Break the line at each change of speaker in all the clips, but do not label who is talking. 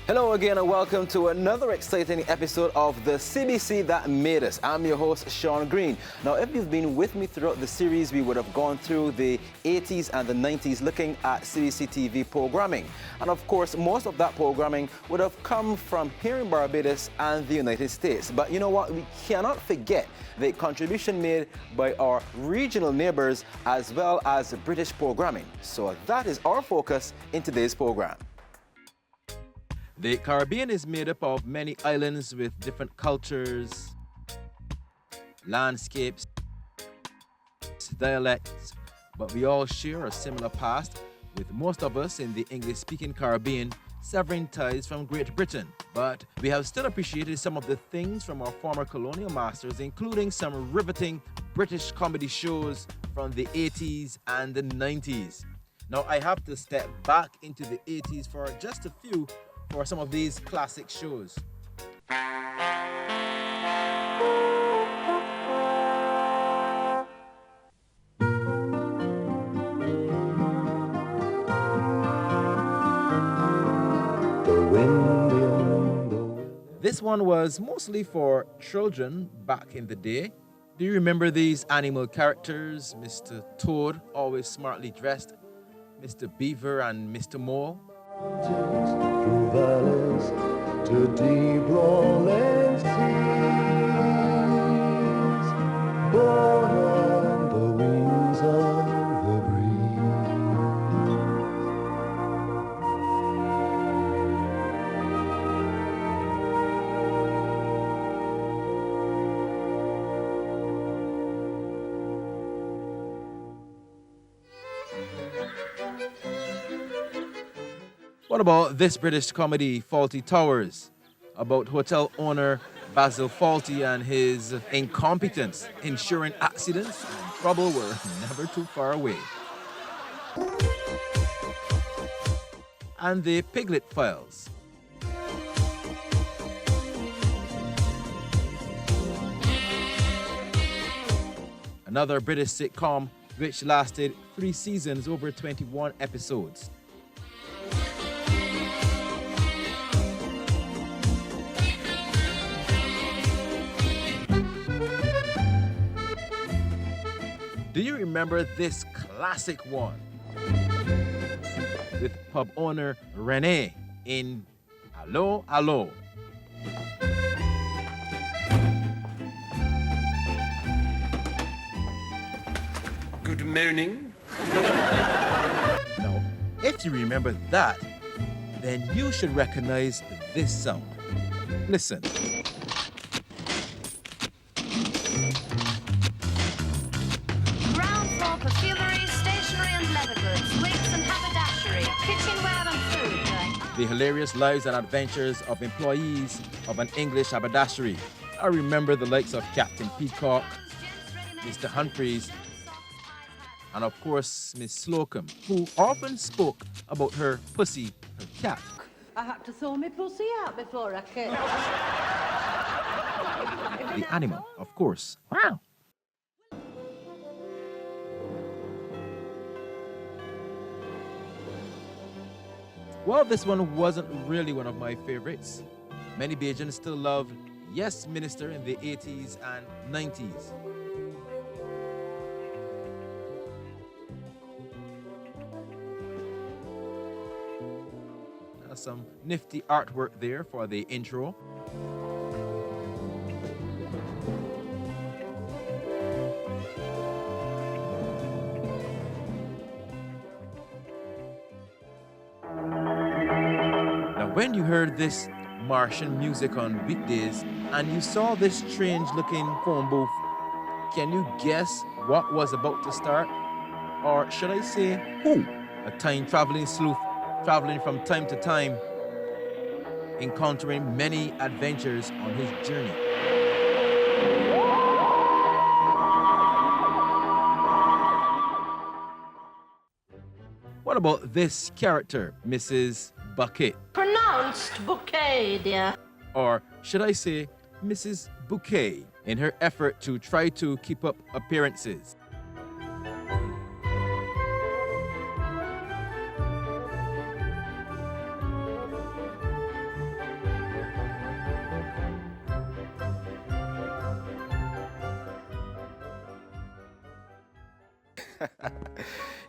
Hello again and welcome to another exciting episode of the CBC That Made Us. I'm your host, Shawn Greene. Now, if you've been with me throughout the series, we would have gone through the 80s and the 90s looking at CBC TV programming. And of course, most of that programming would have come from here in Barbados and the United States. But you know what? We cannot forget the contribution made by our regional neighbors as well as British programming. So that is our focus in today's program.
The Caribbean is made up of many islands with different cultures, landscapes, dialects, but we all share a similar past, with most of us in the English-speaking Caribbean severing ties from Great Britain. But we have still appreciated some of the things from our former colonial masters, including some riveting British comedy shows from the 80s and the 90s. Now, I have to step back into the 80s for just a few for some of these classic shows. This one was mostly for children back in the day. Do you remember these animal characters? Mr. Toad, always smartly dressed, Mr. Beaver and Mr. Mole.
Through valleys to deep rolling seas, borne on the wings of the breeze.
What about this British comedy, Fawlty Towers, about hotel owner Basil Fawlty and his incompetence, ensuring accidents and trouble were never too far away? And the Piglet Files. Another British sitcom which lasted 3 seasons over 21 episodes. Do you remember this classic one with pub owner Rene in Allo Allo?
Good morning.
Now, if you remember that, then you should recognize this sound. Listen.
Perfumery, stationery and leather goods, wigs and haberdashery, kitchenware and food.
The hilarious lives and adventures of employees of an English haberdashery. I remember the likes of Captain Peacock, Mr. Humphreys, and of course Miss Slocum, who often spoke about her pussy, her cat.
I had to throw my pussy out before I came.
The animal, of course. Wow. Well, this one wasn't really one of my favorites. Many Bajans still loved Yes Minister in the 80s and 90s. Some nifty artwork there for the intro. When you heard this Martian music on weekdays and you saw this strange-looking phone booth, can you guess what was about to start? Or should I say, who? A time-traveling sleuth traveling from time to time, encountering many adventures on his journey. What about this character, Mrs. Bucket?
Pronounced bouquet, dear.
Or should I say, Mrs. Bouquet, in her effort to try to keep up appearances.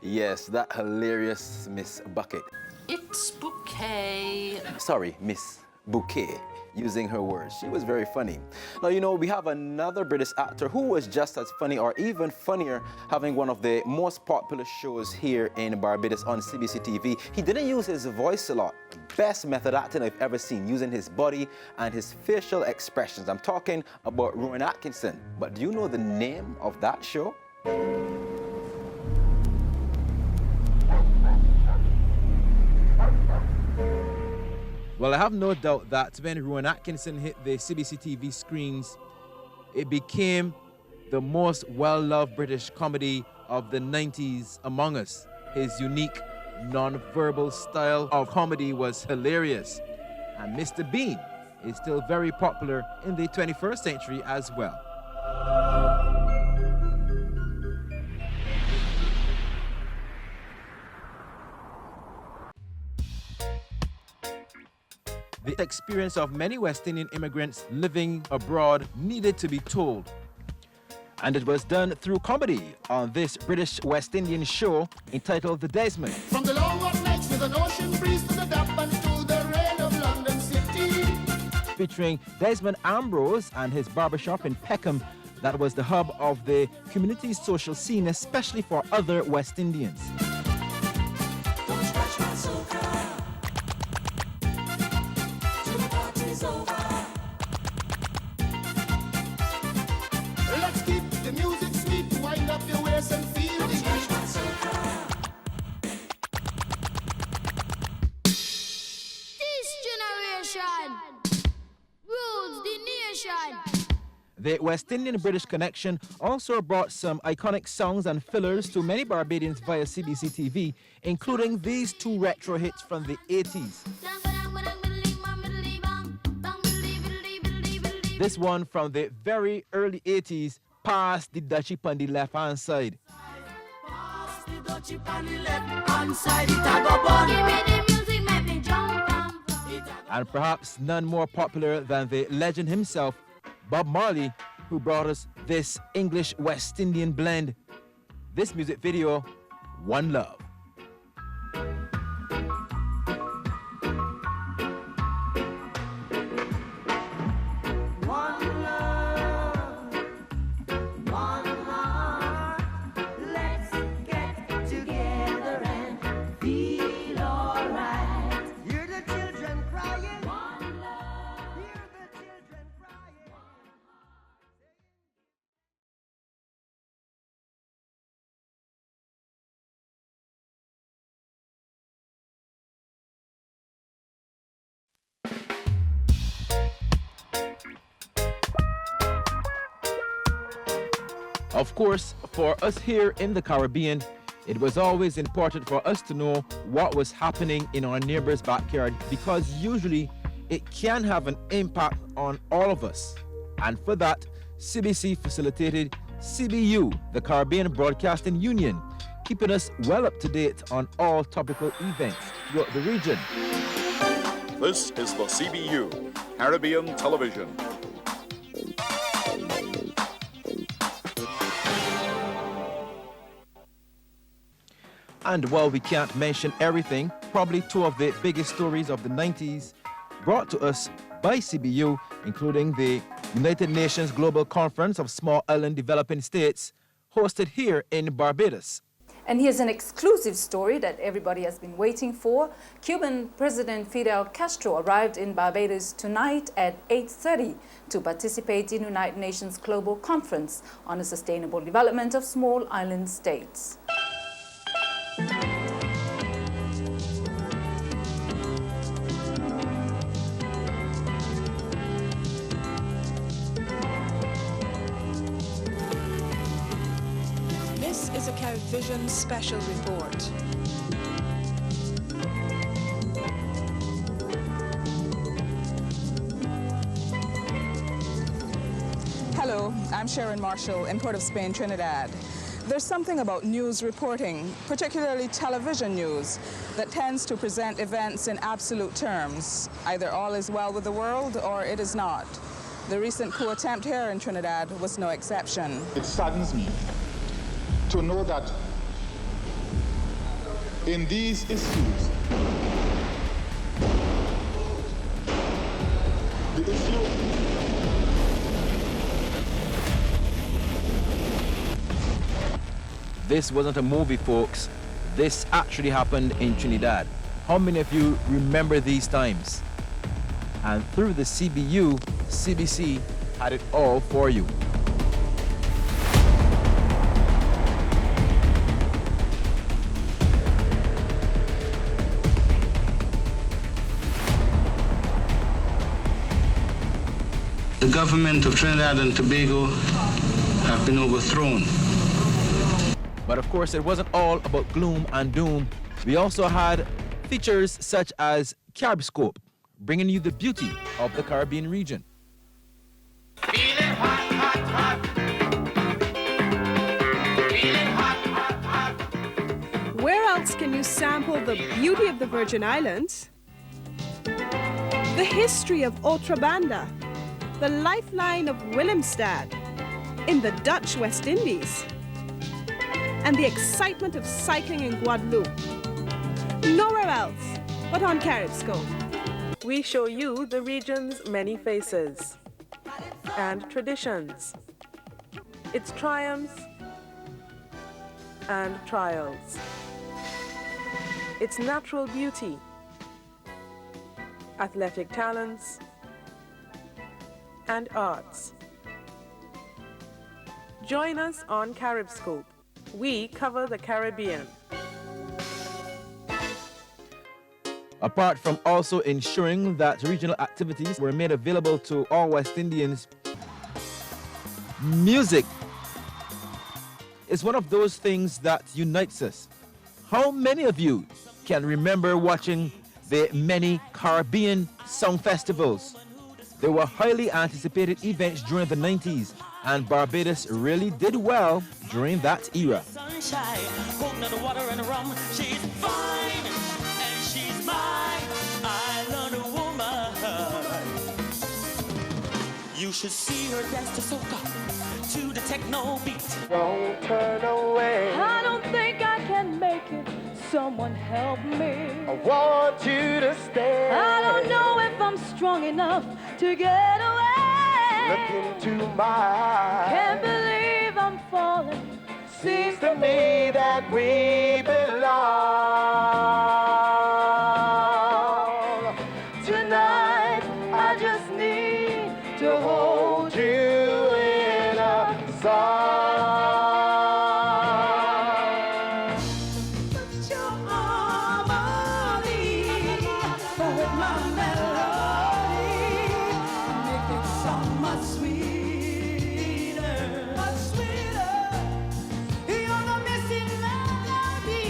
Yes, that hilarious Miss Bucket.
It's bouquet.
Sorry, Miss Bouquet, using her words. She was very funny. Now, you know, we have another British actor who was just as funny or even funnier, having one of the most popular shows here in Barbados on CBC TV. He didn't use his voice a lot. Best method acting I've ever seen, using his body and his facial expressions. I'm talking about Rowan Atkinson. But do you know the name of that show?
Well, I have no doubt that when Rowan Atkinson hit the CBC TV screens, it became the most well-loved British comedy of the 90s among us. His unique, non-verbal style of comedy was hilarious. And Mr. Bean is still very popular in the 21st century as well. The experience of many West Indian immigrants living abroad needed to be told. And it was done through comedy on this British West Indian show entitled The Desmond.
From the long hot nights with an ocean breeze to the damp and to the rain of London City.
Featuring Desmond Ambrose and his barbershop in Peckham that was the hub of the community's social scene, especially for other West Indians.
Let's keep the music sweet, wind up your waist and feel the heat.
This generation rules the nation.
The West Indian-British connection also brought some iconic songs and fillers to many Barbadians via CBC TV, including these two retro hits from the 80s. This one from the very early 80s, Pass the Dutchie on the left-hand side.
Pass the dutchie on the left-hand side, it a go bun.
Give me the music, make me jump and
And perhaps none more popular than the legend himself, Bob Marley, who brought us this English West Indian blend. This music video, One Love.
One love, one heart. Let's get together and feel alright. Hear the children crying. One love. Hear the children crying.
Of course, for us here in the Caribbean, it was always important for us to know what was happening in our neighbor's backyard, because usually it can have an impact on all of us. And for that, CBC facilitated CBU, the Caribbean Broadcasting Union, keeping us well up to date on all topical events throughout the region.
This is the CBU, Caribbean Television.
And while we can't mention everything, probably two of the biggest stories of the 90s brought to us by CBU, including the United Nations Global Conference of Small Island Developing States, hosted here in Barbados.
And here's an exclusive story that everybody has been waiting for. Cuban President Fidel Castro arrived in Barbados tonight at 8:30 to participate in United Nations Global Conference on the Sustainable Development of Small Island States.
This is a CARIVision special report. Hello, I'm Sharon Marshall in Port of Spain, Trinidad. There's something about news reporting, particularly television news, that tends to present events in absolute terms. Either all is well with the world or it is not. The recent coup attempt here in Trinidad was no exception.
It saddens me to know that
in these issues. The issue
This wasn't a movie, folks. This actually happened in Trinidad. How many of you remember these times? And through the CBU, CBC had it all for you.
The government of Trinidad and Tobago have been overthrown.
But of course, it wasn't all about gloom and doom. We also had features such as Caribscope, bringing you the beauty of the Caribbean region.
Feeling hot, hot, hot. Feeling hot, hot, hot.
Where else can you sample the beauty of the Virgin Islands? The history of Otrabanda, the lifeline of Willemstad in the Dutch West Indies, and the excitement of cycling in Guadeloupe. Nowhere else but on Caribscope.
We show you the region's many faces and traditions, its triumphs and trials, its natural beauty, athletic talents, and arts. Join us on Caribscope. We cover the Caribbean.
Apart from also ensuring that regional activities were made available to all West Indians, music is one of those things that unites us. How many of you can remember watching the many Caribbean song festivals? They were highly anticipated events during the 90s, and Barbados really did well during that era.
Sunshine, coconut water and rum. She's fine and she's my island woman. You should see her dance to soca, to the techno beat.
Don't turn away.
I don't think I can make it. Someone help me.
I want you to stay.
I don't know if I'm strong enough to get away.
Look into my eyes.
Can't believe I'm falling.
Seems to me that we belong. Tonight I just need to hold you in a song.
Put your arm on me, hold my melody, make it sound much sweeter, much sweeter. You're the missing melody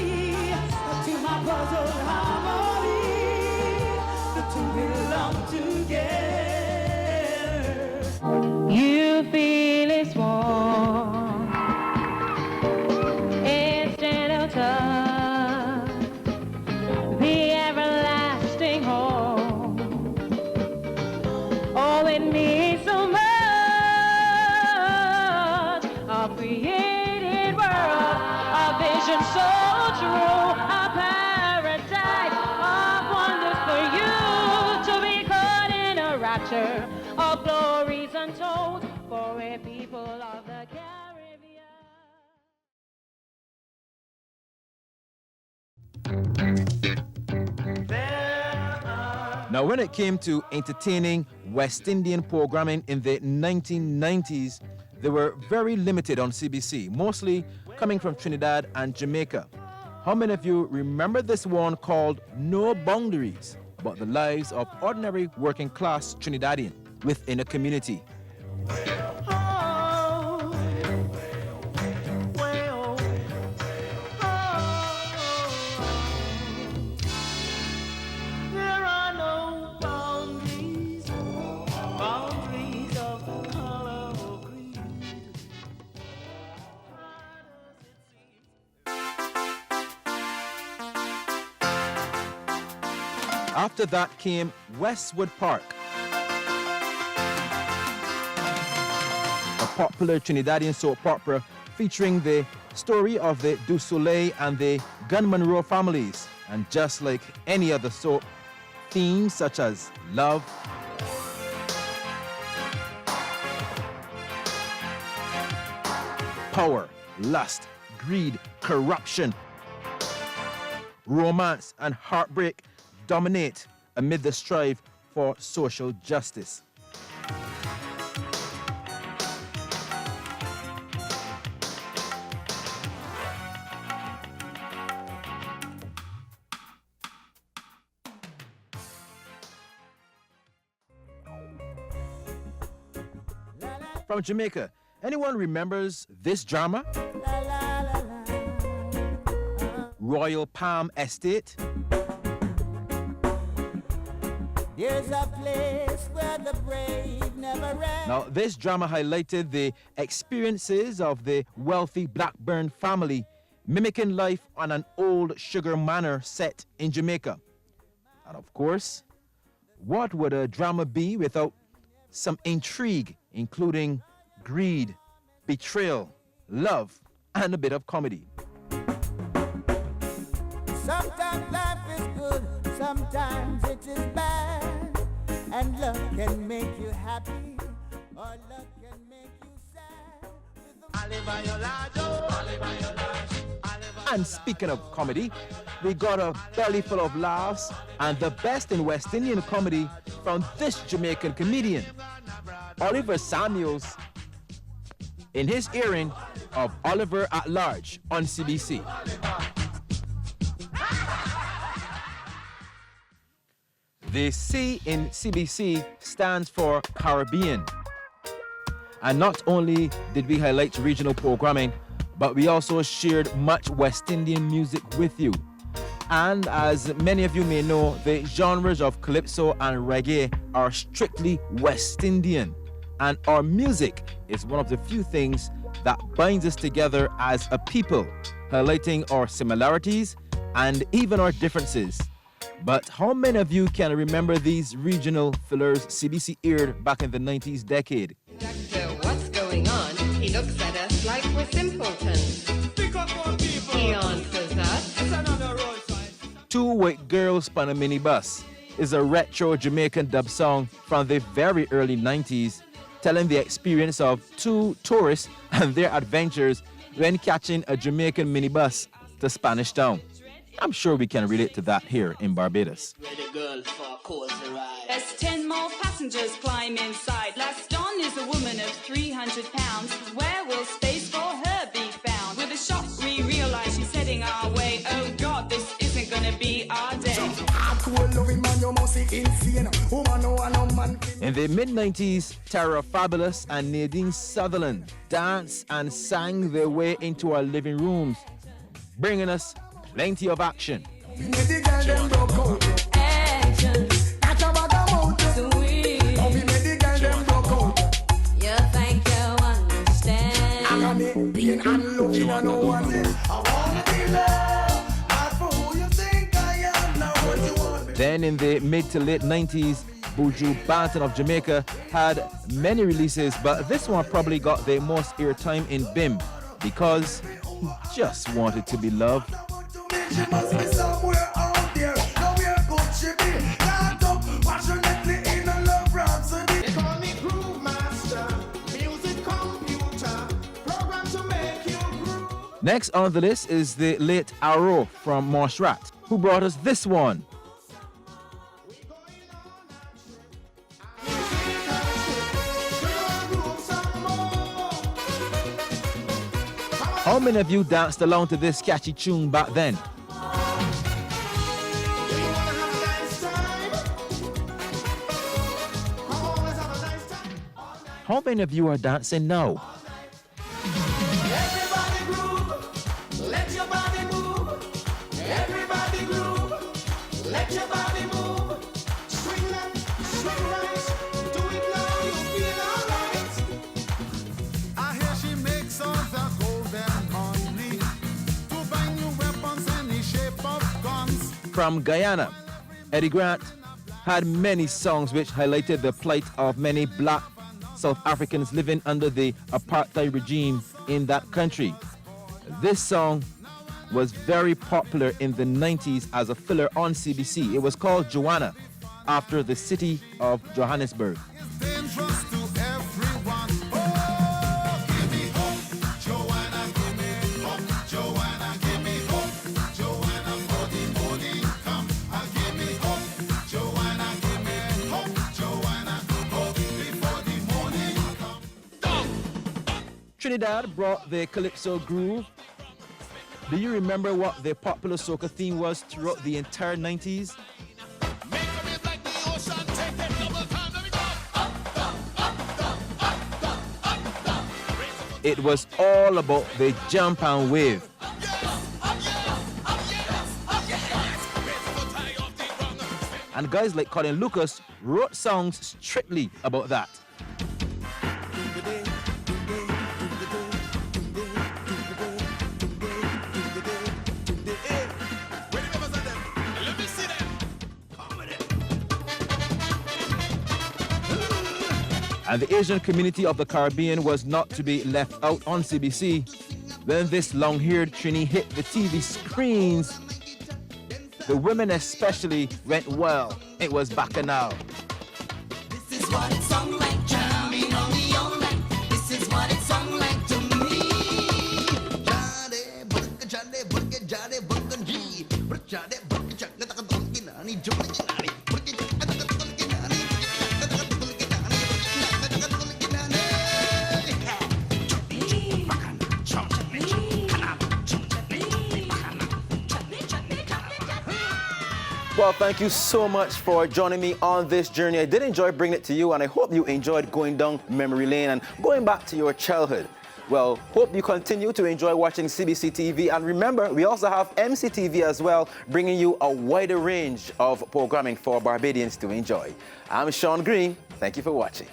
to my puzzle harmony. The two belong together.
You feel it's warm instead of tough. The everlasting home. Oh, it needs so much. A created world, a vision so true, a paradise of wonders for you to be caught in a rapture of glories untold for a people of the Caribbean.
Now, when it came to entertaining West Indian programming in the 1990s, they were very limited on CBC, mostly coming from Trinidad and Jamaica. How many of you remember this one called No Boundaries, about the lives of ordinary working class Trinidadian within a community?
There are no boundaries, boundaries of the color of green.
After that came Westwood Park, a popular Trinidadian soap opera featuring the story of the Du Soleil and the Gunman Rowe families. And just like any other soap, themes such as love, power, lust, greed, corruption, romance, and heartbreak dominate amid the strive for social justice. From Jamaica, anyone remembers this drama? Royal Palm Estate?
There's a place where the brave never rest.
Now, this drama highlighted the experiences of the wealthy Blackburn family, mimicking life on an old sugar manor set in Jamaica. And of course, what would a drama be without some intrigue, including greed, betrayal, love, and a bit of comedy?
Sometimes life is good, sometimes it is bad, and love can make you happy, or love can make you sad.
And speaking of comedy, we got a belly full of laughs and the best in West Indian comedy from this Jamaican comedian, Oliver Samuels, in his airing of Oliver at Large on CBC. The C in CBC stands for Caribbean. And not only did we highlight regional programming, but we also shared much West Indian music with you. And as many of you may know, the genres of calypso and reggae are strictly West Indian. And our music is one of the few things that binds us together as a people, highlighting our similarities and even our differences. But how many of you can remember these regional fillers CBC aired back in the 90s decade?
Doctor, what's going on? He looks at us like we're simpletons.
Pick up more people.
He answers us.
It's another roadside.
Two White Girls on a Minibus is a retro Jamaican dub song from the very early 90s, telling the experience of two tourists and their adventures when catching a Jamaican minibus to Spanish Town. I'm sure we can relate to that here in Barbados.
As 10 more passengers climb inside. Last on is a woman of 300 pounds. Where will space for her be found? With a shock we realize she's heading our way. Oh God, this isn't gonna be our day.
In the mid-90s, Tara Fabulous and Nadine Sutherland danced and sang their way into our living rooms, bringing us plenty of action. Then in the mid to late 90s, Buju Banton of Jamaica had many releases, but this one probably got the most airtime in BIM because he just wanted to be loved.
She must be somewhere out there. Nowhere could she be? Locked up passionately in a love rhapsody. They call me groove master, music computer, program to make you groove.
Next on the list is the late Arrow from Montserrat, who brought us this one. How many of you danced along to this catchy tune back then? How many of you are dancing now?
Everybody groove, let your body move. Everybody groove, let your body move. Swing left, swing right, do it now, you feel alright. I hear she makes all the golden money to buy new weapons, any shape of guns.
From Guyana, Eddie Grant had many songs which highlighted the plight of many black South Africans living under the apartheid regime in that country. This song was very popular in the 90s as a filler on CBC. It was called Joanna, after the city of Johannesburg. Trinidad brought the calypso groove. Do you remember what the popular soca theme was throughout the entire 90s? It was all about the jump and wave. And guys like Colin Lucas wrote songs strictly about that. And the Asian community of the Caribbean was not to be left out on CBC. When this long-haired Trini hit the TV screens, the women especially went wild. It was Bacchanal.
This is what it sound like, jamming on the all night. This is what it sound like to me.
Well, thank you so much for joining me on this journey. I did enjoy bringing it to you, and I hope you enjoyed going down memory lane and going back to your childhood. Well, hope you continue to enjoy watching CBC TV. And remember, we also have MCTV as well, bringing you a wider range of programming for Barbadians to enjoy. I'm Shawn Greene. Thank you for watching.